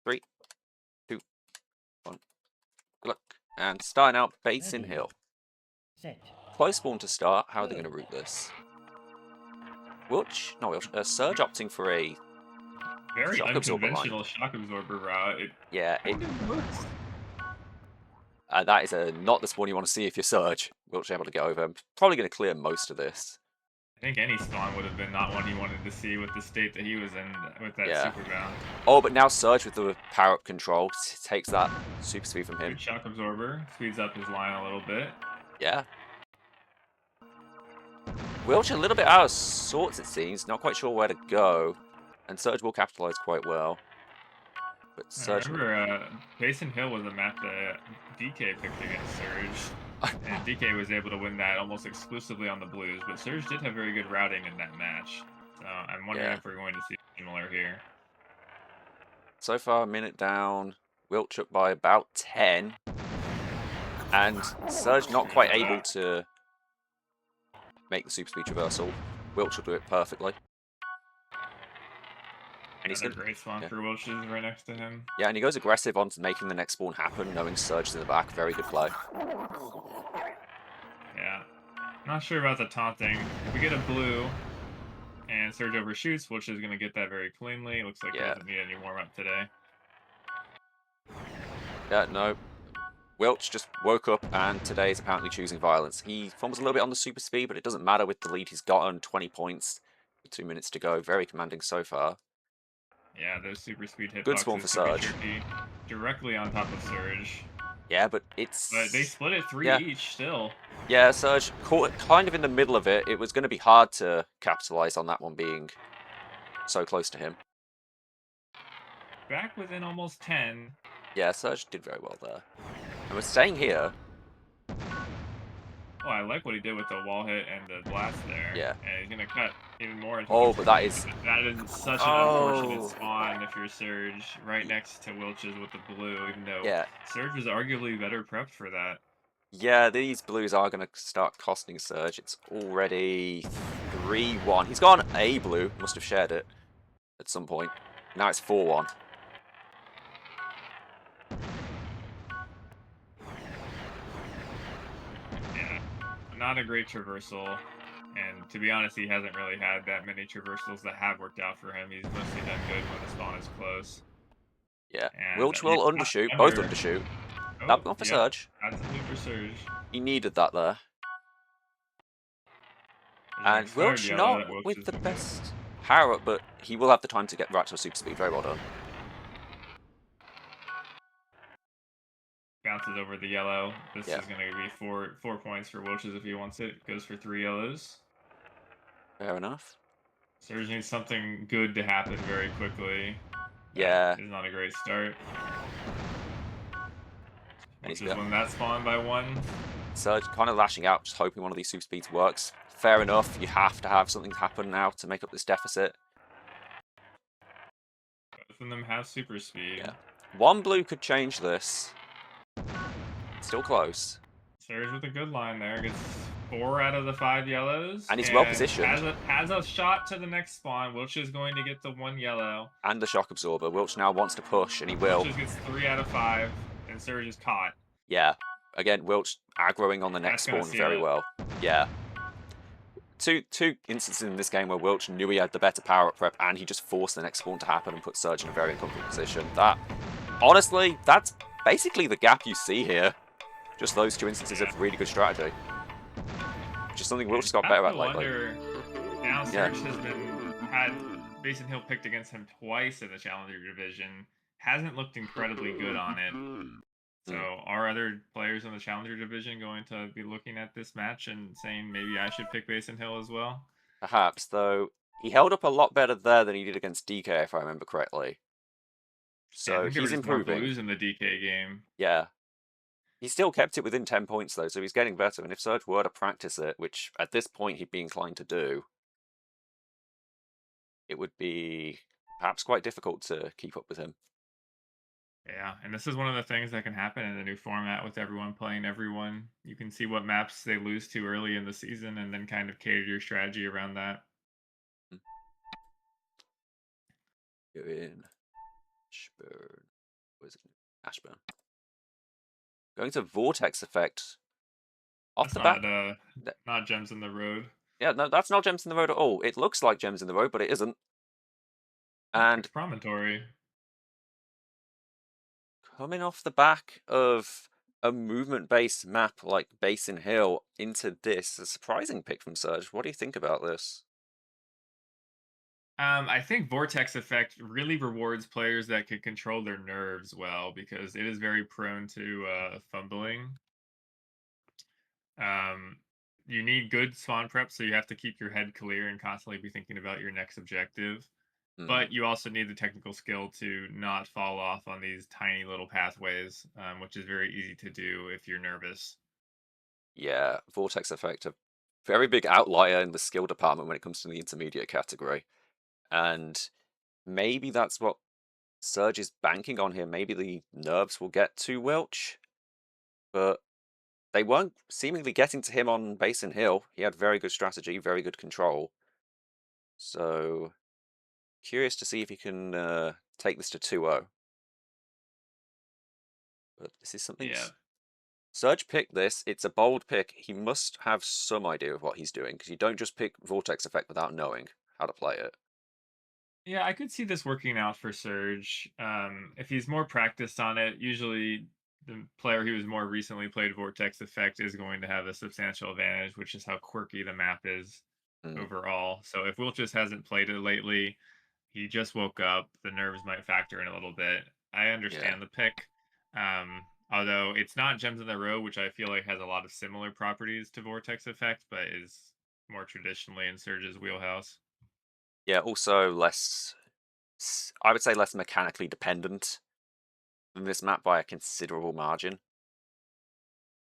3, 2, 1. Good luck. And starting out, Basin Ready. Hill. Set. Close spawn to start. How are they going to route this? Wilchz? No, Wilchz. Serge opting for a Very shock absorber line. unconventional shock absorber route. It Yeah, kind of looks. that is not the spawn you want to see if you're Serge. Wilchz able to get over. Probably going to clear most of this. I think any spawn would have been not one he wanted to see with the state that he was in with that Yeah. super bound. Oh, but now Serge with the power up control takes that super speed from him. Good shock absorber. Speeds up his line a little bit. Yeah. Wilchz a little bit out of sorts, it seems. Not quite sure where to go. And Serge will capitalize quite well. But Serge... I remember Basin Hill was a map that DK picked against Serge. And DK was able to win that almost exclusively on the blues. But Serge did have very good routing in that match. So I'm wondering if we're going to see similar here. So far, a minute down. Wilchz up by about 10. And Serge not quite able to make the super speed traversal. Wilchz will do it perfectly. And he's a great spawn for Wilchz right next to him. Yeah, and he goes aggressive on making the next spawn happen, knowing Serge is in the back. Very good play. Yeah. Not sure about the taunting. If we get a blue and Serge overshoots, Wilchz is going to get that very cleanly. Looks like he doesn't need any warm-up today. Yeah, no. Wilchz just woke up and today is apparently choosing violence. He fumbles a little bit on the super speed, but it doesn't matter with the lead he's gotten. 20 points, 2 minutes to go. Very commanding so far. Yeah, those super speed hitboxes. Good spawn for Serge. Directly on top of Serge. Yeah, but it's... But they split it 3 each still. Yeah, Serge caught kind of in the middle of it. It was going to be hard to capitalize on that one being so close to him. Back within almost 10. Yeah, Serge did very well there. And we're staying here. Oh, I like what he did with the wall hit and the blast there. Yeah. And he's going to cut even more. Oh, but that is... That is such an unfortunate spawn if you're Serge right next to Wilchz with the blue, even though Serge was arguably better prepped for that. Yeah, these blues are going to start costing Serge. It's already 3-1. He's got a blue. Must have shared it at some point. Now it's 4-1. Not a great traversal, and to be honest, he hasn't really had that many traversals that have worked out for him. He's mostly done good when the spawn is close. Yeah, Wilchz will undershoot, both undershoot. That one for Serge. Absolutely for Serge. He needed that there. And Wilchz not with the best power up, but he will have the time to get right to a super speed. Very well done. Bounces over the yellow. This is going to be four points for Wilchz if he wants it. Goes for 3 yellows. Fair enough. Serge needs something good to happen very quickly. Yeah. It's not a great start. And he's won that spawn by 1. Serge kind of lashing out, just hoping one of these super speeds works. Fair enough. You have to have something happen now to make up this deficit. Both of them have super speed. Yeah. 1 blue could change this. Still close. Serge with a good line there. Gets 4 out of the 5 yellows. And he's well positioned. Has a shot to the next spawn. Wilchz is going to get the 1 yellow. And the shock absorber. Wilchz now wants to push, and he will. Wilchz gets 3 out of 5, and Serge is caught. Yeah. Again, Wilchz aggroing on the next spawn very well. Yeah. Two instances in this game where Wilchz knew he had the better power-up prep, and he just forced the next spawn to happen and put Serge in a very uncomfortable position. That, honestly, that's basically the gap you see here. Just those 2 instances of really good strategy. Which is something Wilchz got better at lately. Now Serge has had Basin Hill picked against him twice in the Challenger Division. Hasn't looked incredibly good on it. So are other players in the Challenger Division going to be looking at this match and saying maybe I should pick Basin Hill as well? Perhaps, though he held up a lot better there than he did against DK, if I remember correctly. So he's improving. Lose in the DK game. Yeah. He still kept it within 10 points, though, so he's getting better. And if Serge were to practice it, which at this point he'd be inclined to do, it would be perhaps quite difficult to keep up with him. Yeah, and this is one of the things that can happen in the new format with everyone playing everyone. You can see what maps they lose to early in the season and then kind of cater your strategy around that. Go in. Spurn. Was it Ashburn? Going to Vortex Effect. Off the bat. Not Gems in the Road. Yeah, no, that's not Gems in the Road at all. It looks like Gems in the Road, but it isn't. And it's Promontory. Coming off the back of a movement-based map like Basin Hill into this, a surprising pick from serjG. What do you think about this? I think Vortex Effect really rewards players that can control their nerves well because it is very prone to fumbling. You need good spawn prep, so you have to keep your head clear and constantly be thinking about your next objective. But you also need the technical skill to not fall off on these tiny little pathways, which is very easy to do if you're nervous. Yeah, Vortex Effect, a very big outlier in the skill department when it comes to the intermediate category. And maybe that's what serjG is banking on here. Maybe the nerves will get to Wilchz, but they weren't seemingly getting to him on Basin Hill. He had very good strategy, very good control. So, curious to see if he can take this to 2-0. But this is something... Yeah. serjG picked this. It's a bold pick. He must have some idea of what he's doing, because you don't just pick Vortex Effect without knowing how to play it. Yeah, I could see this working out for serjG. If he's more practiced on it, usually the player who has more recently played Vortex Effect is going to have a substantial advantage, which is how quirky the map is overall. So if Wilchz hasn't played it lately, he just woke up, the nerves might factor in a little bit. I understand the pick. Although it's not Gems in the Road, which I feel like has a lot of similar properties to Vortex Effect, but is more traditionally in serjG's wheelhouse. Yeah, also less, I would say less mechanically dependent than this map by a considerable margin.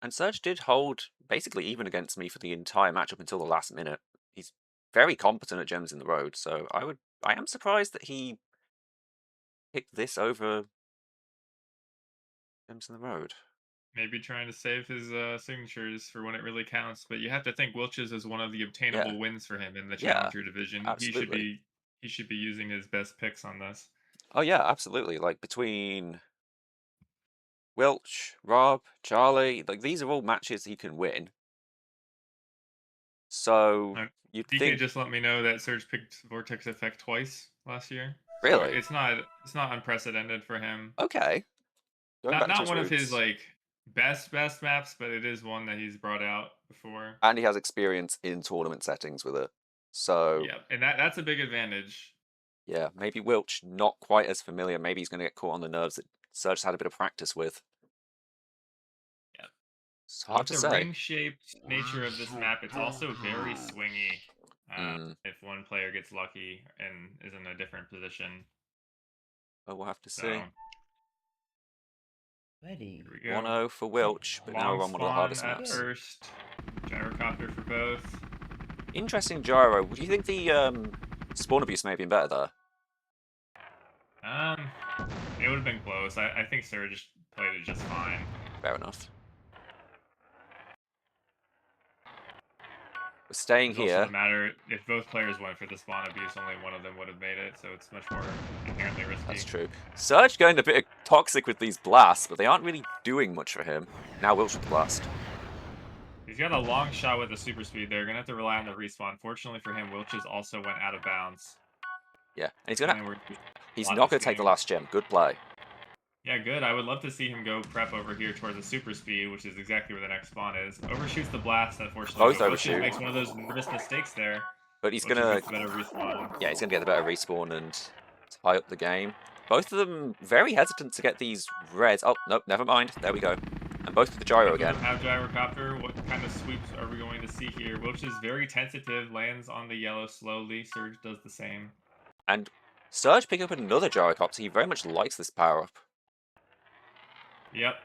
And serjG did hold basically even against me for the entire match up until the last minute. He's very competent at Gems in the Road, so I am surprised that he picked this over Gems in the Road. Maybe trying to save his signatures for when it really counts, but you have to think Wilchz is one of the obtainable wins for him in the Challenger division. Absolutely. He should be using his best picks on this. Oh yeah, absolutely. Like between Wilchz, Rob, Charlie, like these are all matches he can win. So you'd DK think... just let me know that serjG picked Vortex Effect twice last year. Really? So it's not unprecedented for him. Okay. Not one of his like best maps, but it is one that he's brought out before. And he has experience in tournament settings with it. So yeah, and that's a big advantage. Yeah, maybe Wilchz not quite as familiar. Maybe he's going to get caught on the nerves that serjG's had a bit of practice with. Yeah, it's hard to say. The ring-shaped nature of this map, it's also very swingy. If one player gets lucky and is in a different position. Oh, we'll have to see. Ready. 1-0 for Wilchz, but now we're on one of the hardest maps. First, gyrocopter for both. Interesting gyro. Do you think the spawn abuse may have been better there? It would have been close. I think serjG played it just fine. Fair enough. We're staying here. It doesn't matter if both players went for the spawn abuse, only one of them would have made it, so it's much more inherently risky. That's true. serjG going a bit toxic with these blasts, but they aren't really doing much for him. Now Wilchz with the blast. He's got a long shot with the super speed there. Gonna have to rely on the respawn. Fortunately for him, Wilchz also went out of bounds. Yeah, and he's not gonna take the last gem. Good play. Yeah, good. I would love to see him go prep over here towards the super speed, which is exactly where the next spawn is. Overshoots the blast, unfortunately. Both overshoot. Makes one of those nervous mistakes there. But he's gonna... better respawn. Yeah, he's gonna get the better respawn and tie up the game. Both of them very hesitant to get these reds. Oh, nope, never mind. There we go. And both with the gyro again. Have gyrocopter. What kind of sweeps are we going to see here? Wilchz is very tentative, lands on the yellow slowly. serjG does the same. And serjG picking up another gyrocopter. He very much likes this power-up. Yep.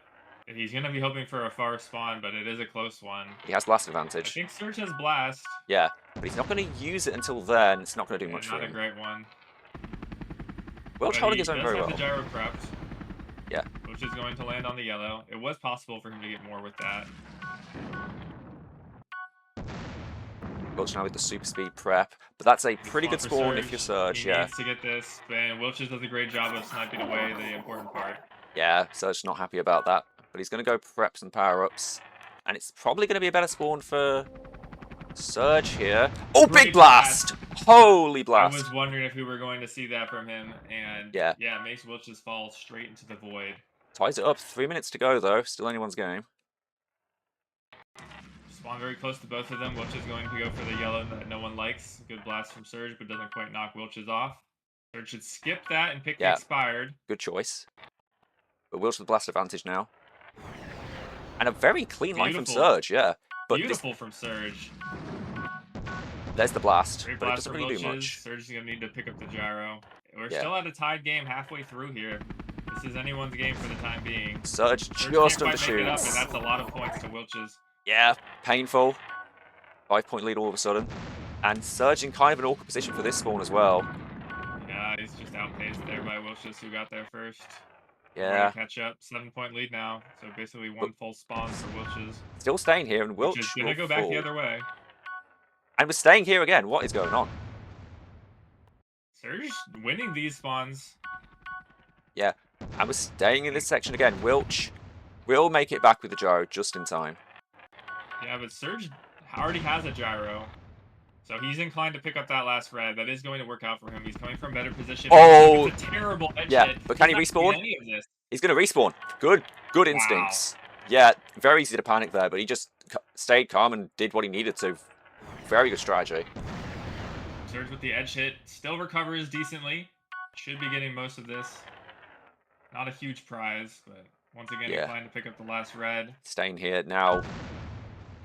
He's going to be hoping for a far spawn, but it is a close one. He has blast advantage. I think serjG has blast. Yeah, but he's not going to use it until then. It's not going to do much for him. Not a great one. Wilchz holding his own very well. The gyro prepped. Yeah. Which is going to land on the yellow. It was possible for him to get more with that. Wilchz now with the super speed prep, but that's a pretty good spawn if you're serjG. He needs to get this, and Wilchz does a great job of sniping away the important part. Yeah, Serge not happy about that. But he's going to go prep some power-ups. And it's probably going to be a better spawn for Serge here. Oh, Great big blast! Holy I blast. was wondering if we were going to see that from him, and Yeah. yeah, it makes Wilchz fall straight into the void. Ties it up. 3 minutes to go, though. Still anyone's game. Spawn very close to both of them. Wilchz is going to go for the yellow that no one likes. Good blast from Serge, but doesn't quite knock Wilchz off. Serge should skip that and pick the expired. Good choice. But Wilchz with the blast advantage now. And a very clean line from Serge, yeah. But beautiful from Serge. There's the blast, Great but it blast doesn't for really do Wilchz. much. Serge is going to need to pick up the gyro. We're still at a tied game halfway through here. This is anyone's game for the time being. Serge just undershoots. And that's a lot of points to Wilchz. Yeah, painful. 5-point lead all of a sudden. And Serge in kind of an awkward position for this spawn as well. Yeah, he's just outpaced there by Wilchz, who got there first. Yeah. Catch up. 7-point lead now. So basically one full spawn for Wilchz. Still staying here, and Wilchz is going to go back the other way. And we're staying here again. What is going on? Serge winning these spawns. Yeah, and we're staying in this section again. Wilchz will make it back with the gyro just in time. Yeah, but Serge already has a gyro. So he's inclined to pick up that last red. That is going to work out for him. He's coming from better position. Oh! It's a terrible edge hit. But can he respawn? He's going to respawn. Good instincts. Yeah, very easy to panic there, but he just stayed calm and did what he needed to. Very good strategy. Serge with the edge hit. Still recovers decently. Should be getting most of this. Not a huge prize, but once again, inclined to pick up the last red. Staying here now.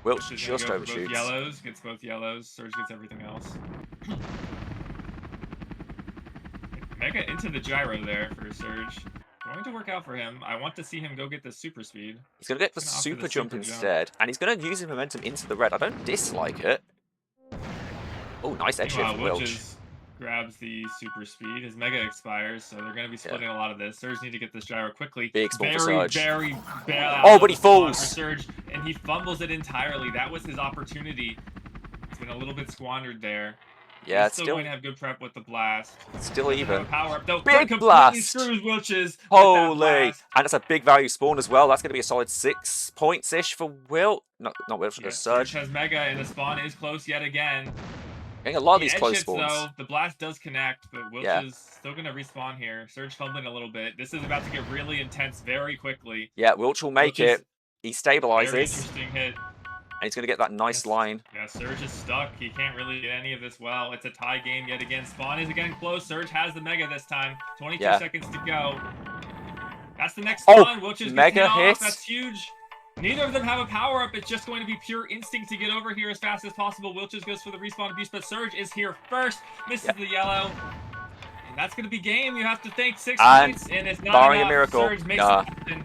Wilchz just go overshoots. Both yellows, gets both yellows. Serge gets everything else. Mega into the gyro there for Serge. Going to work out for him. I want to see him go get the super speed. He's going to get the super jump instead, and he's going to use his momentum into the red. I don't dislike it. Oh, nice edge hit from Wilchz. Grabs the super speed. His mega expires, so they're going to be splitting a lot of this. Serge need to get this gyro quickly. Big spawn for Serge. Very bad. Oh, but he falls. Serge, and he fumbles it entirely. That was his opportunity. It's been a little bit squandered there. Yeah, it's still going to have good prep with the blast. Still even. Power up. Though, big blast. Screws Wilchz. Holy! And it's a big value spawn as well. That's going to be a solid 6 points-ish for Wilt. Not Wilchz, Serge. Serge has mega, and the spawn is close yet again. Getting a lot of these close spawns. Though, the blast does connect, but Wilchz is still going to respawn here. Serge fumbling a little bit. This is about to get really intense very quickly. Yeah, Wilchz will make it. He stabilizes. Very interesting hit. And he's going to get that nice line. Yeah, Serge is stuck. He can't really get any of this well. It's a tie game yet again. Spawn is again close. Serge has the mega this time. 22 seconds to go. That's the next spawn. Wilchz is mega hit. That's huge. Neither of them have a power-up. It's just going to be pure instinct to get over here as fast as possible. Wilchz goes for the respawn abuse, but Serge is here first. Misses the yellow. And that's going to be game. You have to think 6 points, and it's not barring enough. a miracle. Serge makes it happen.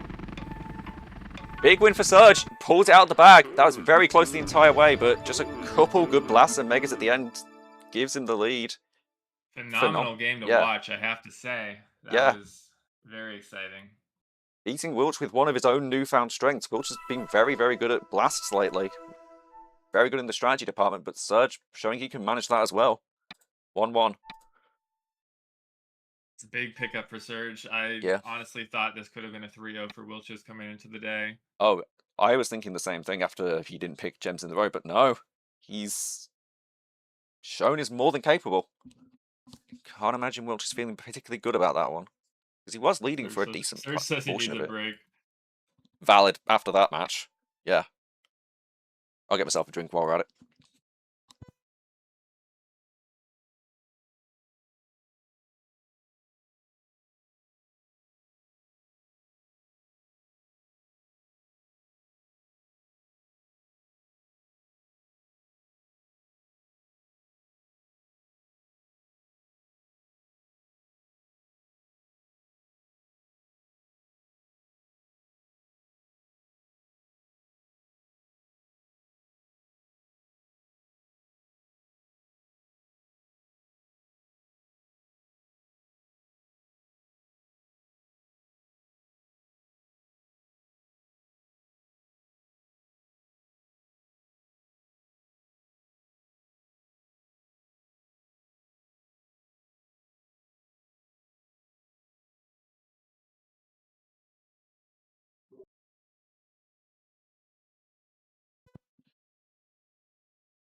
Big win for Serge. Pulls it out of the bag. That was very close the entire way, but just a couple good blasts and megas at the end gives him the lead. Phenomenal game to watch, I have to say. That was very exciting. Beating Wilchz with one of his own newfound strengths. Wilchz has been very, very good at blasts lately. Very good in the strategy department, but Serge showing he can manage that as well. 1-1. It's a big pickup for Serge. I honestly thought this could have been a 3-0 for Wilchz coming into the day. Oh, I was thinking the same thing after he didn't pick gems in the row, but no. He's shown is more than capable. Can't imagine Wilchz is feeling particularly good about that one. Because he was leading for a decent portion of it. Break. Valid after that match. Yeah. I'll get myself a drink while we're at it.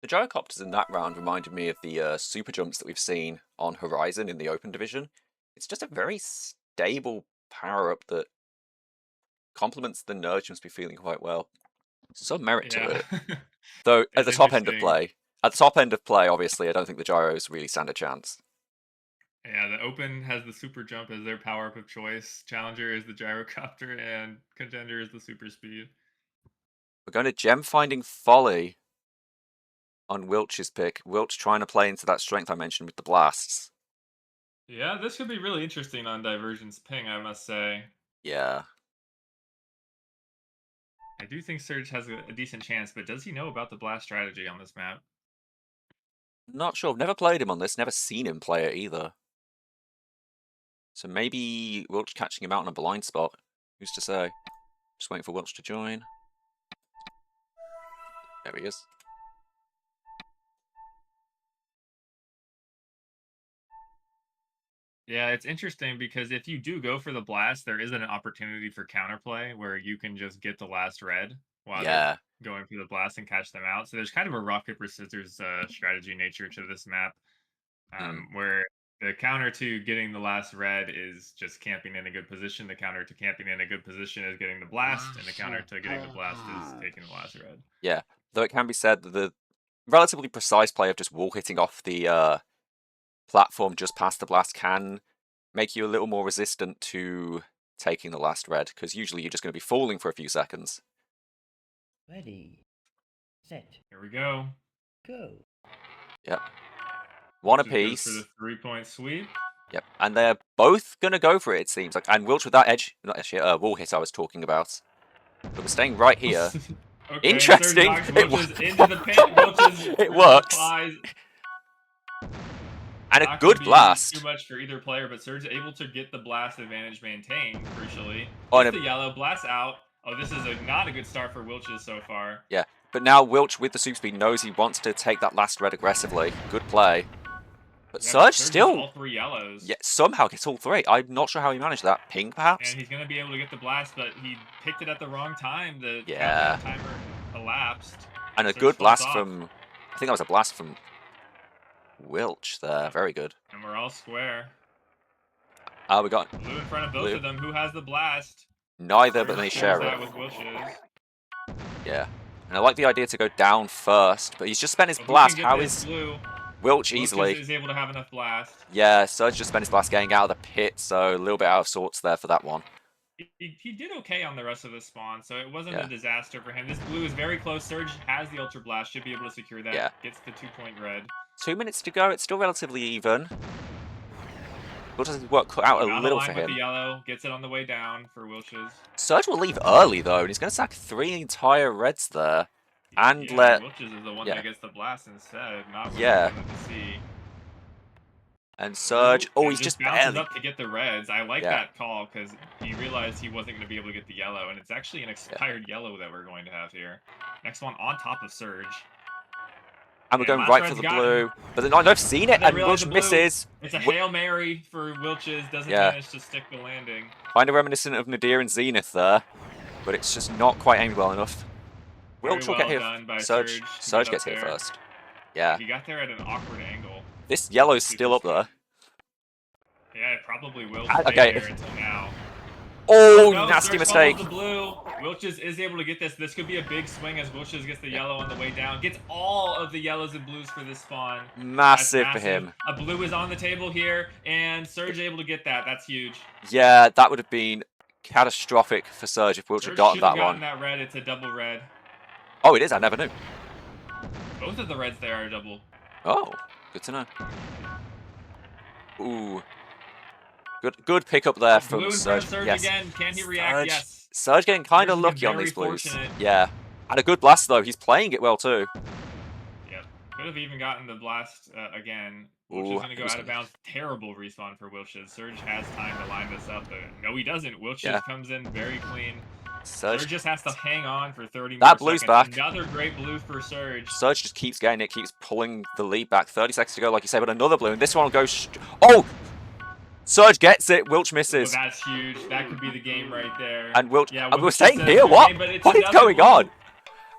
gyrocopters in that round reminded me of the super jumps that we've seen on Horizon in the Open Division. It's just a very stable power-up that complements the Nudge must be feeling quite well. Some merit to it. Though, at the top end of play, obviously, I don't think the gyros really stand a chance. Yeah, the Open has the super jump as their power-up of choice. Challenger is the gyrocopter, and Contender is the super speed. We're going to gem finding Folly on Wilch's pick. Wilchz trying to play into that strength I mentioned with the blasts. Yeah, this could be really interesting on Divergence Ping, I must say. Yeah. I do think serjG has a decent chance, but does he know about the blast strategy on this map? Not sure. I've never played him on this. Never seen him play it either. So maybe Wilchz catching him out in a blind spot. Who's to say? Just waiting for Wilchz to join. There he is. Yeah, it's interesting because if you do go for the blast, there is an opportunity for counterplay where you can just get the last red while they're going for the blast and catch them out. So there's kind of a rock, paper, scissors strategy nature to this map, where the counter to getting the last red is just camping in a good position. The counter to camping in a good position is getting the blast, and the counter to getting the blast is taking the last red. Yeah, though it can be said that the relatively precise play of just wall hitting off the platform just past the blast can make you a little more resistant to taking the last red, because usually you're just going to be falling for a few seconds. Ready, set, here we go. Go. Yep. One apiece. For the 3-point sweep. Yep, and they're both going to go for it seems like. And Wilchz with that edge, not edge, wall hit I was talking about. But we're staying right here. Okay, interesting. It works. Applies. And a good blast. Too much for either player, but serjG able to get the blast advantage maintained, crucially. Oh, the yellow, blast out. Oh, this is not a good start for Wilchz so far. Yeah, but now Wilchz with the super speed knows he wants to take that last red aggressively. Good play. But yeah, serjG still... all 3 yellows. Yeah, somehow gets all 3. I'm not sure how he managed that. Ping, perhaps? And he's going to be able to get the blast, but he picked it at the wrong time. The timer elapsed. And a good blast from... I think that was a blast from Wilchz there. Very good. And we're all square. We got... Blue in front of both of them. Who has the blast? Neither, but they share it. With Wilchz. Yeah. And I like the idea to go down first, but he's just spent his blast. How is... Blue? Wilchz easily is able to have enough blast. Yeah, serjG just spent his blast getting out of the pit, so a little bit out of sorts there for that one. He did okay on the rest of the spawn, so it wasn't a disaster for him. This blue is very close. serjG has the ultra blast, should be able to secure that. Yeah. Gets the 2-point red. 2 minutes to go. It's still relatively even. Wilchz has his work cut out a little for him. With the yellow, gets it on the way down for Wilchz. serjG will leave early though, and he's going to sack 3 entire reds there. And let Wilchz is the one that gets the blast instead, not see. And serjG, he's just bounces up to get the reds. I like that call because he realized he wasn't going to be able to get the yellow, and it's actually an expired yellow that we're going to have here. Next one on top of serjG. And we're going right for the blue. But then I've seen it, and Wilchz misses. It's a Hail Mary for Wilchz, doesn't manage to stick the landing. Kind of reminiscent of Nadir and Zenith there, but it's just not quite aimed well enough. Wilchz will get here. serjG gets here first. Yeah. He got there at an awkward angle. This yellow's still up there. Yeah, it probably will stay there until now. Oh, nasty mistake. The blue. Wilchz is able to get this. This could be a big swing as Wilchz gets the yellow on the way down. Gets all of the yellows and blues for this spawn. Massive for him. A blue is on the table here, and serjG able to get that. That's huge. Yeah, that would have been catastrophic for serjG if Wilchz had gotten that one. That red. It's a double red. Oh, it is? I never knew. Both of the reds there are double. Oh, good to know. Ooh. Good pickup there from serjG. Yes. Again. Can he react? Yes. serjG getting kind of lucky on these blues. Yeah. And a good blast, though. He's playing it well, too. Yep. Could have even gotten the blast again. Wilchz is going to go out of bounds. Terrible respawn for Wilchz. serjG has time to line this up. But no, he doesn't. Wilchz comes in very clean. serjG just has to hang on for 30 more That blue's seconds. back. Another great blue for serjG. serjG just keeps getting it, keeps pulling the lead back. 30 seconds to go, like you say, but another blue. And this one will go... Oh! serjG gets it. Wilchz misses. Oh, that's huge. That could be the game right there. And Wilchz... we're staying here? What? What is going on?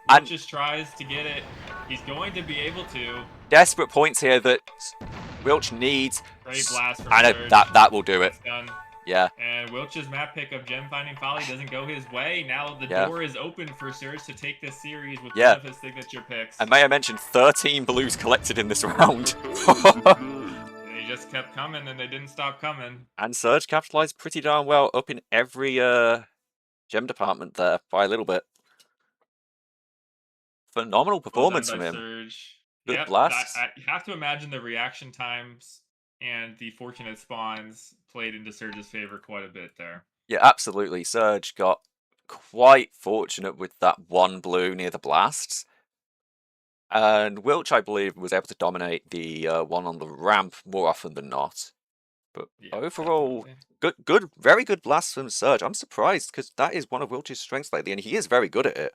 Wilchz just tries to get it. He's going to be able to. Desperate points here that Wilchz needs. Great blast from And Surge. that will do it. That's done. Yeah. And Wilch's map pick of Gem Finding Folly doesn't go his way. Now the door is open for Surge to take this series with one of his signature picks. And may I mention, 13 blues collected in this round. And he just kept coming, and they didn't stop coming. And Surge capitalized pretty darn well, up in every gem department there by a little bit. Phenomenal performance from him. Surge. Good blasts. I have to imagine the reaction times and the fortunate spawns played into Surge's favor quite a bit there. Yeah, absolutely. Surge got quite fortunate with that one blue near the blasts. And Wilchz, I believe, was able to dominate the one on the ramp more often than not. But overall, very good blasts from Surge. I'm surprised because that is one of Wilch's strengths lately, and he is very good at it.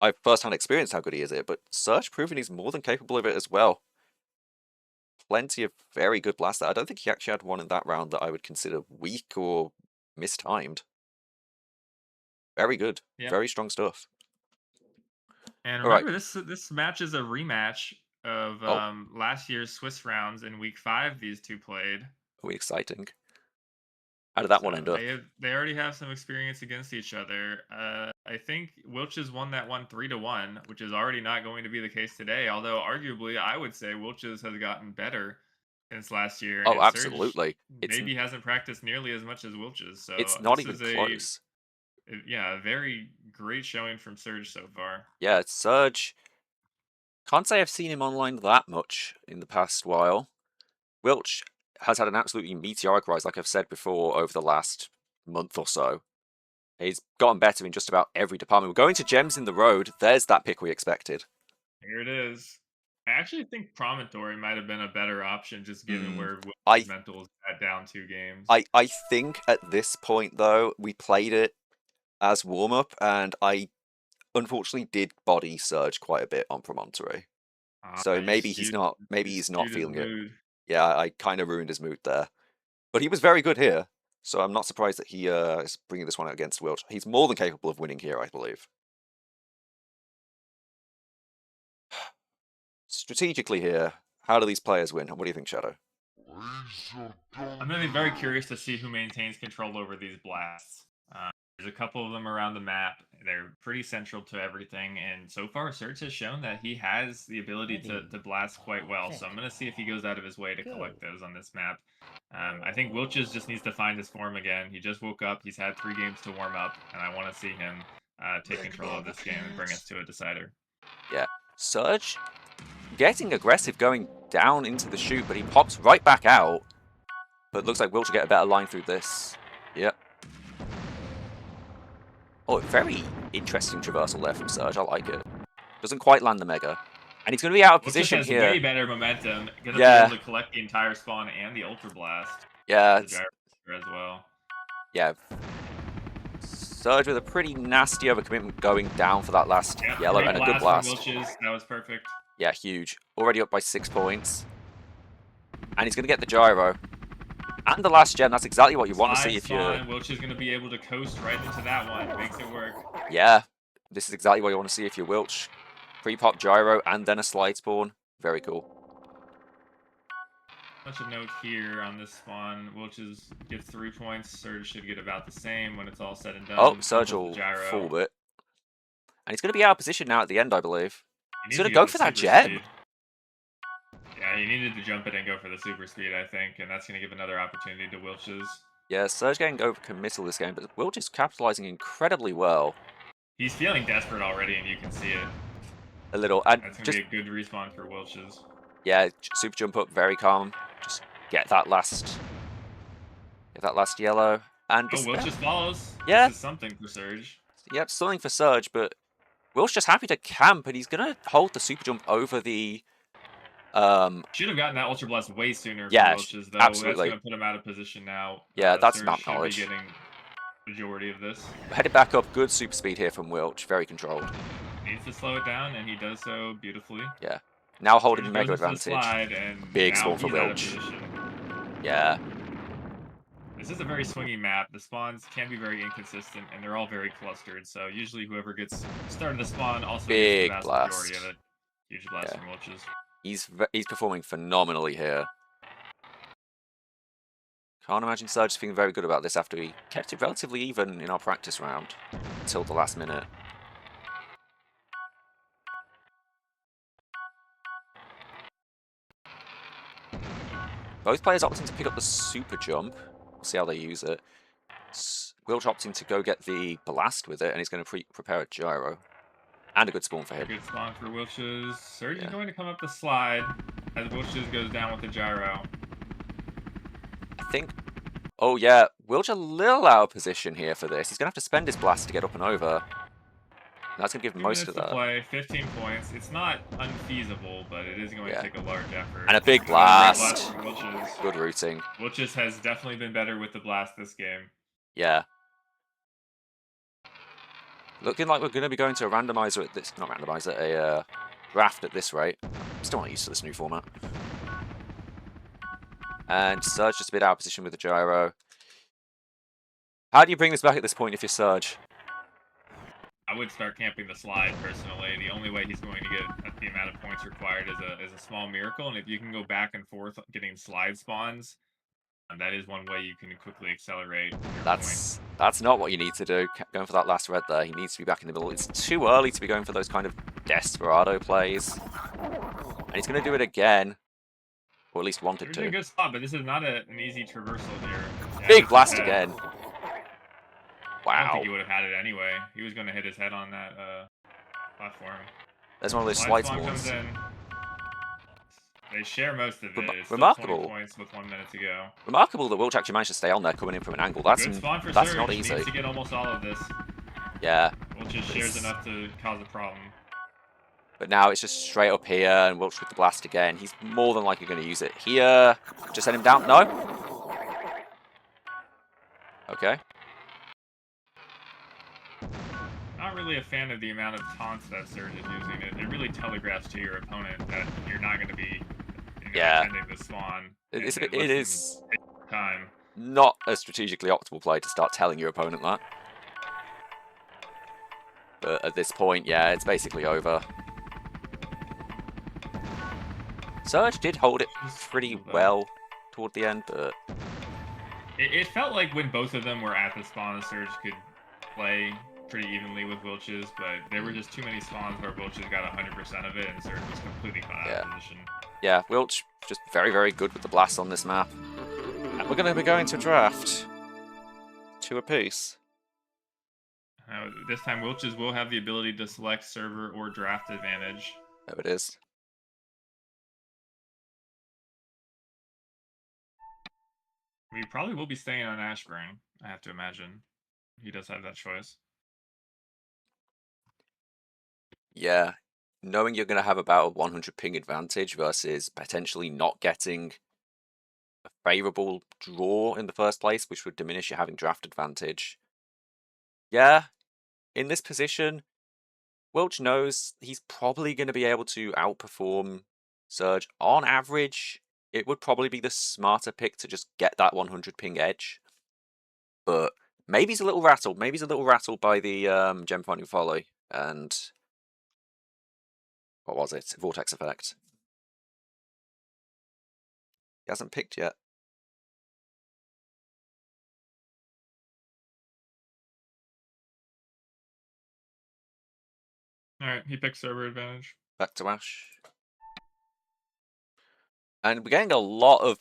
I've firsthand experienced how good he is at it, but Surge proving he's more than capable of it as well. Plenty of very good blasts. I don't think he actually had one in that round that I would consider weak or mistimed. Very good. Yep. Very strong stuff. And remember, this match is a rematch of last year's Swiss rounds in week 5 these two played. Exciting. How did that one end up? They already have some experience against each other. I think Wilchz won that one 3-1, which is already not going to be the case today. Although arguably, I would say Wilchz has gotten better since last year. Oh, absolutely. Maybe hasn't practiced nearly as much as Wilchz. So it's not even close. A very great showing from Surge so far. Yeah, Surge. Can't say I've seen him online that much in the past while. Wilchz has had an absolutely meteoric rise, like I've said before, over the last month or so. He's gotten better in just about every department. We're going to Gems in the Road. There's that pick we expected. Here it is. I actually think Promontory might have been a better option, just given where Wilch's mental is at down 2 games. I think at this point, though, we played it as warm-up, and I unfortunately did body Surge quite a bit on Promontory. So maybe he's not feeling it. Yeah, I kind of ruined his mood there. But he was very good here, so I'm not surprised that he is bringing this one out against Wilchz. He's more than capable of winning here, I believe. Strategically here, how do these players win? What do you think, Shadow? I'm going to be very curious to see who maintains control over these blasts. There's a couple of them around the map. They're pretty central to everything, and so far Surge has shown that he has the ability to blast quite well, so I'm going to see if he goes out of his way to collect those on this map. I think Wilchz just needs to find his form again. He just woke up, he's had 3 games to warm up, and I want to see him take control of this game and bring us to a decider. Yeah, Surge getting aggressive going down into the chute, but he pops right back out. But it looks like Wilchz will get a better line through this. Yep. Oh, very interesting traversal there from Surge. I like it. Doesn't quite land the Mega. And he's going to be out of position has here. Way better momentum. Going to be able to collect the entire spawn and the Ultra Blast. Yeah. As well. Yeah. Surge with a pretty nasty overcommitment going down for that last yellow and a good blast. Wilchz. That was perfect. Yeah, huge. Already up by 6 points. And he's going to get the gyro. And the last gem, that's exactly what you want to see if you're... Wilchz is going to be able to coast right into that one. Makes it work. Yeah, this is exactly what you want to see if you're Wilchz. Pre-pop gyro and then a slide spawn. Very cool. Such a note here on this spawn. Wilchz gets 3 points. Surge should get about the same when it's all said and done. Oh, Surge will fall it. And he's going to be out of position now at the end, I believe. He's going to go for that gem. Yeah, he needed to jump it and go for the super speed, I think, and that's going to give another opportunity to Wilchz. Yeah, Surge getting over-committal this game, but Wilchz is capitalizing incredibly well. He's feeling desperate already, and you can see it. A little. And that's going to be a good respawn for Wilchz. Yeah, super jump up, very calm. Just get that last yellow. And Wilchz follows. Yeah. This is something for Surge. Yep, something for Surge, but Wilchz just happy to camp, and he's going to hold the super jump over the... Should have gotten that Ultra Blast way sooner for Wilchz, though. Absolutely. That's going to put him out of position now. Yeah, that's Surge not knowledge. Should be getting majority of this. Headed back up, good super speed here from Wilchz, very controlled. Needs to slow it down, and he does so beautifully. Yeah. Now holding Mega advantage. Big spawn for Wilchz. Yeah. This is a very swingy map. The spawns can be very inconsistent, and they're all very clustered. So usually whoever gets started the spawn also gets the vast majority of it. Huge blast Yeah. from Wilchz. He's performing phenomenally here. Can't imagine serjG feeling very good about this after he kept it relatively even in our practice round until the last minute. Both players opting to pick up the super jump. We'll see how they use it. Wilchz opting to go get the blast with it, and he's going to prepare a gyro. And a good spawn for him. Good spawn for Wilchz. serjG Yeah. is going to come up the slide as Wilchz goes down with the gyro. I think... Oh yeah, Wilchz a little out of position here for this. He's going to have to spend his blast to get up and over. That's going to give 2 most minutes of to that. play, 15 points. It's not unfeasible, but it is going to take a large effort. And a big Another great blast. from Wilchz. Good routing. Wilchz has definitely been better with the blast this game. Yeah. Looking like we're going to be going to a randomizer at this... Not randomizer, a draft at this rate. Still not used to this new format. And serjG just a bit out of position with the gyro. How do you bring this back at this point if you're serjG? I would start camping the slide personally. The only way he's going to get the amount of points required is a small miracle, and if you can go back and forth getting slide spawns, that is one way you can quickly accelerate. That's not what you need to do. Going for that last red there, he needs to be back in the middle. It's too early to be going for those kind of desperado plays. And he's going to do it again. Or at least wanted You're in to. a good spot, but this is not an easy traversal here. Yeah, Big blast again. I don't Wow. think he would have had it anyway. He was going to hit his head on that platform. There's one of those slide spawn spawns. comes in. They share most of it. It's still Remarkable. 20 points with 1 minute to go. Remarkable that Wilchz actually managed to stay on there coming in from an angle. That's Good spawn for that's serjG. not easy. Needs to get almost all of this. Yeah. Wilchz shares enough to cause a problem. But now it's just straight up here, and Wilchz with the blast again. He's more than likely going to use it here. Just send him down. No. Okay. Not really a fan of the amount of taunts that serjG is using. It really telegraphs to your opponent that you're not going to be attending the spawn. It It is time. not a strategically optimal play to start telling your opponent that. But at this point, yeah, it's basically over. serjG did hold it pretty well toward the end, but... It felt like when both of them were at the spawn, serjG could play pretty evenly with Wilchz, but there were just too many spawns where Wilchz got 100% of it, and serjG was completely caught out of position. Yeah, Wilchz just very, very good with the blast on this map. And we're going to be going to draft 2 apiece. This time, Wilchz will have the ability to select server or draft advantage. There it is. We probably will be staying on Ashburn, I have to imagine. He does have that choice. Yeah, knowing you're going to have about a 100 ping advantage versus potentially not getting a favourable draw in the first place, which would diminish your having draft advantage. Yeah, in this position, Wilchz knows he's probably going to be able to outperform serjG. On average, it would probably be the smarter pick to just get that 100 ping edge. But maybe he's a little rattled. Maybe he's a little rattled by the gem finding folly and... What was it? Vortex effect. He hasn't picked yet. Alright, he picks server advantage. Back to Ash. And we're getting a lot of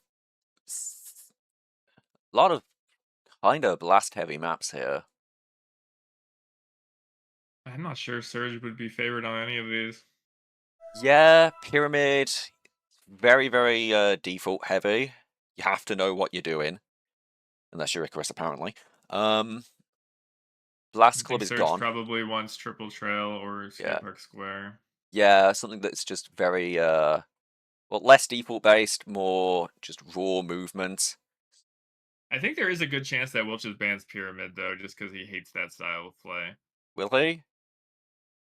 kind of blast heavy maps here. I'm not sure serjG would be favored on any of these. Yeah, Pyramid, very, very default heavy. You have to know what you're doing. Unless you're Icarus, apparently. Blast Club is serjG gone. Probably wants Triple Trail or Skate Park Square. Yeah, something that's just very, well, less default based, more just raw movement. I think there is a good chance that Wilchz bans Pyramid, though, just because he hates that style of play. Will he?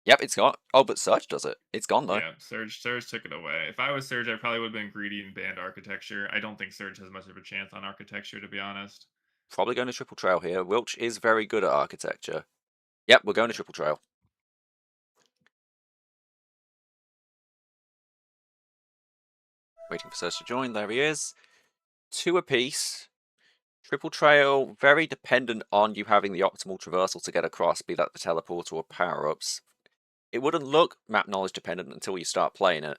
Yep, it's gone. Oh, but serjG does it. It's gone, though. Yeah, serjG took it away. If I was serjG, I probably would have been greedy and banned Architecture. I don't think serjG has much of a chance on Architecture, to be honest. Probably going to Triple Trail here. Wilchz is very good at Architecture. Yep, we're going to Triple Trail. Waiting for Serj to join. There he is. 2 apiece. Triple trail, very dependent on you having the optimal traversal to get across, be that the teleporter or power-ups. It wouldn't look map knowledge dependent until you start playing it.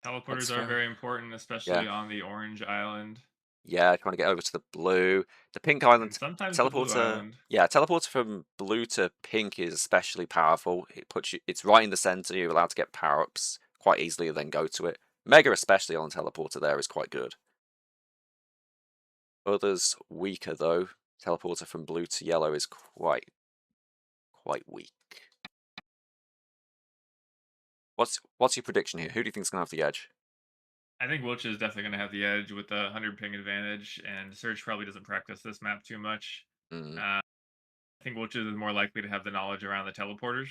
Teleporters are very important, especially on the orange island. Yeah, trying to get over to the blue. The pink island And sometimes teleporter. the blue island. Yeah, teleporter from blue to pink is especially powerful. It puts you. It's right in the center. You're allowed to get power-ups quite easily, and then go to it. Mega, especially on teleporter, there is quite good. Others weaker though. Teleporter from blue to yellow is quite weak. What's your prediction here? Who do you think is gonna have the edge? I think Wilchz is definitely going to have the edge with the 100 ping advantage, and serjG probably doesn't practice this map too much. I think Wilchz is more likely to have the knowledge around the teleporters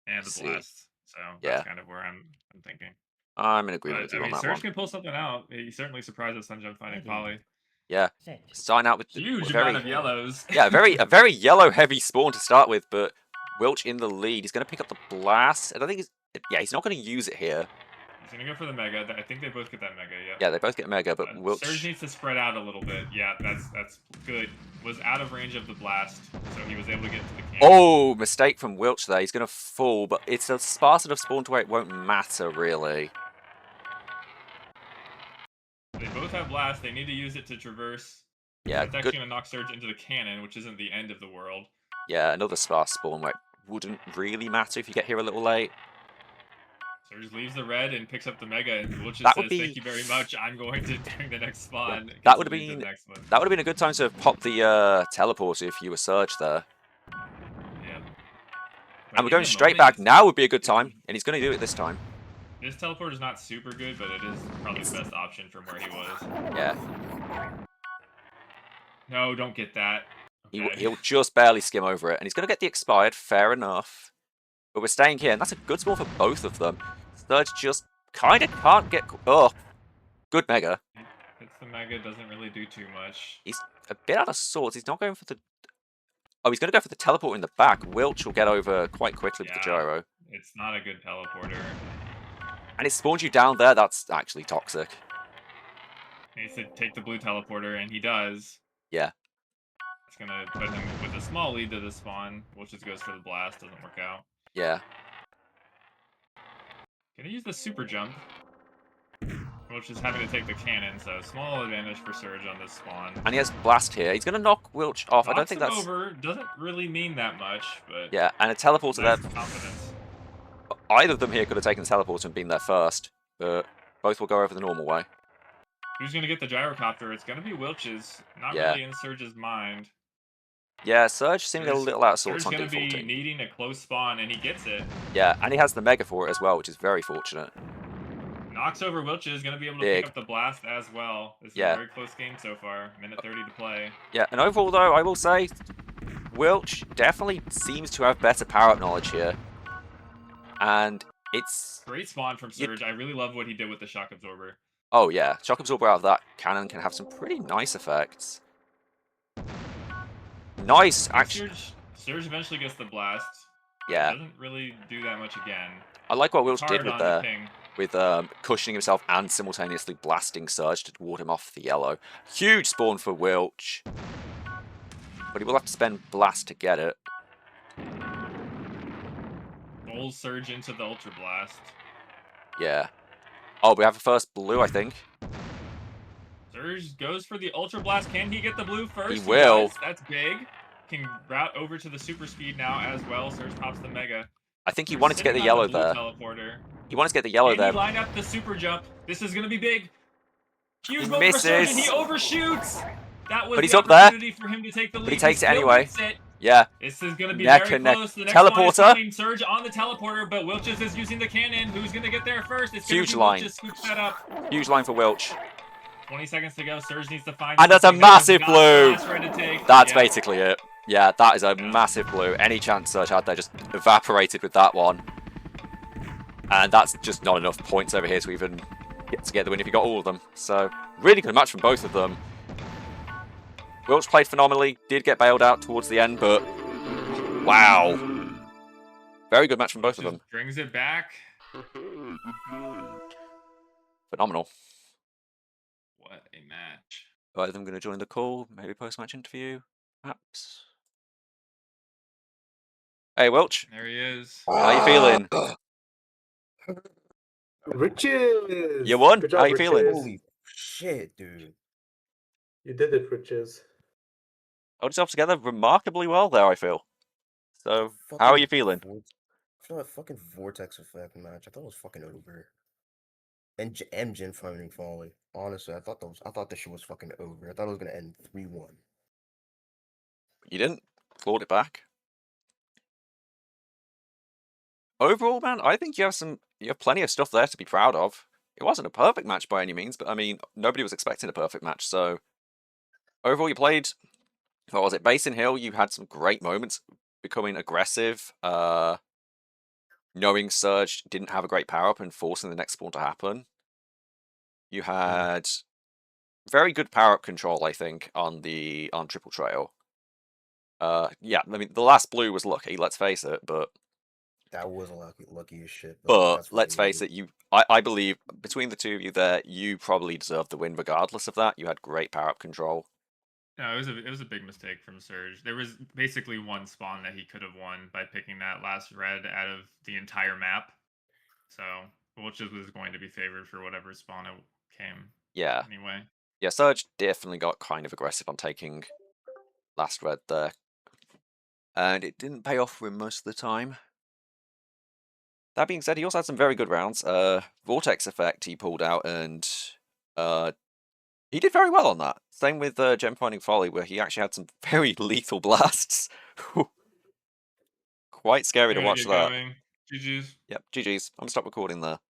and the blast. So that's kind of where I'm thinking. I'm in agreement with you on that serjG one. can pull something out. He certainly surprised us Sunjump finding Poly. Yeah, starting out with huge amount of yellows. Yeah, a very yellow heavy spawn to start with, but Wilchz in the lead. He's going to pick up the blast. I don't think he's not going to use it here. He's going to go for the mega. I think they both get that mega, yeah. Yeah, they both get mega, but Wilchz... serjG needs to spread out a little bit. Yeah, that's good. Was out of range of the blast, so he was able to get to the cannon. Oh, mistake from Wilchz there. He's going to fall, but it's a sparse enough spawn to where it won't matter, really. They both have blast. They need to use it to traverse. Yeah, it's actually going to knock serjG into the cannon, which isn't the end of the world. Yeah, another sparse spawn where it wouldn't really matter if you get here a little late. serjG leaves the red and picks up the mega, and Wilchz That says, would be... "Thank you very much. I'm going to during the next spawn." That would have been a good time to pop the teleporter if you were serjG there. Yeah. And we're going straight back. Now would be a good time, and he's going to do it this time. This teleporter is not super good, but it is probably the best option from where he was. Yeah. No, don't get that. Okay. He'll just barely skim over it, and he's going to get the expired, fair enough. But we're staying here, and that's a good spawn for both of them. serjG just kind of can't get... Oh, good mega. Hits the mega, doesn't really do too much. He's a bit out of sorts. He's not going for the... Oh, he's going to go for the teleport in the back. Wilchz will get over quite quickly with the gyro. It's not a good teleporter. And it spawns you down there. That's actually toxic. He needs to take the blue teleporter, and he does. Yeah. It's going to put him with a small lead to the spawn, which just goes for the blast. Doesn't work out. Yeah. Gonna use the super jump, which is having to take the cannon, so small advantage for serjG on this spawn. And he has blast here. He's gonna knock Wilchz off. I don't think that's over. Doesn't really mean that much, but yeah. And a teleporter there. Confidence. Either of them here could have taken the teleporter and been there first, but both will go over the normal way. Who's gonna get the gyrocopter? It's gonna be Wilchz. Not really in serjG's mind. Yeah, serjG seeming a little out of sorts on defaulting. defaulting. Gonna be needing a close spawn, and he gets it. Yeah, and he has the mega for it as well, which is very fortunate. Knocks over Wilchz, is gonna be able to pick up the blast as well. This is a very close game so far. Minute 30 to play. Yeah, and overall though, I will say, Wilchz definitely seems to have better power-up knowledge here. And it's... Great spawn from serjG. I really love what he did with the shock absorber. Oh yeah, shock absorber out of that cannon can have some pretty nice effects. Nice, actually. serjG eventually gets the blast. Yeah. Doesn't really do that much again. I like what Wilchz did with ping. With cushioning himself and simultaneously blasting serjG to ward him off the yellow. Huge spawn for Wilchz. But he will have to spend blast to get it. Rolls serjG into the ultra blast. Yeah. Oh, we have a first blue, I think. serjG goes for the ultra blast. Can he get the blue first? He will. That's big. Can route over to the super speed now as well. serjG pops the mega. I think he wanted to get the yellow there. Teleporter. He wanted to get the yellow there. He line up the super jump. This is going to be big. Huge He misses. For serjG, and he overshoots. That was but he's the up there. For him to take the lead. But he takes it anyway. Yeah. This is going to be neck very and neck. close. The next Teleporter. serjG on the teleporter, but Wilchz is using the cannon. Who's going to get there first? It's huge line. Just scoops that up. Huge line for Wilchz. 20 seconds to go. serjG needs to find. And that's a massive blue. That's yeah. basically it. Yeah, that is a massive blue. Any chance serjG had there just evaporated with that one. And that's just not enough points over here to even get the win if you got all of them. So, really good match from both of them. Wilchz played phenomenally, did get bailed out towards the end, but wow. Very good match from both of them. Brings it back. Phenomenal. What a match. Right, I'm going to join the call, maybe post-match interview, perhaps. Hey, Wilchz, There he is. how you feeling? Riches! You won? Good How job, you feeling? Riches. Holy shit, dude. You did it, Riches. Held yourself together remarkably well there, I feel. So, how are you feeling? After that fucking vortex effect match, I thought it was fucking over. And Jin finding Folly. Honestly, I thought this shit was fucking over. I thought it was gonna end 3-1. You didn't. Clawed it back. Overall, man, I think you have plenty of stuff there to be proud of. It wasn't a perfect match by any means, but I mean, nobody was expecting a perfect match, so overall you played, what was it, Basin Hill, you had some great moments, becoming aggressive, knowing serjG didn't have a great power-up and forcing the next spawn to happen. You had very good power-up control, I think, on Triple Trail. Yeah, I mean, the last blue was lucky, let's face it, but... That was lucky as shit. But let's face it, I believe, between the two of you there, you probably deserved the win regardless of that. You had great power-up control. No, it was a big mistake from serjG. There was basically one spawn that he could have won by picking that last red out of the entire map. So Wilchz was going to be favored for whatever spawn it came. Yeah. Anyway. Yeah, serjG definitely got kind of aggressive on taking last red there. And it didn't pay off for him most of the time. That being said, he also had some very good rounds. Vortex effect he pulled out, and he did very well on that. Same with Gem Finding Folly, where he actually had some very lethal blasts. Quite scary to watch that. GG's. Yep, GG's. I'm gonna stop recording there.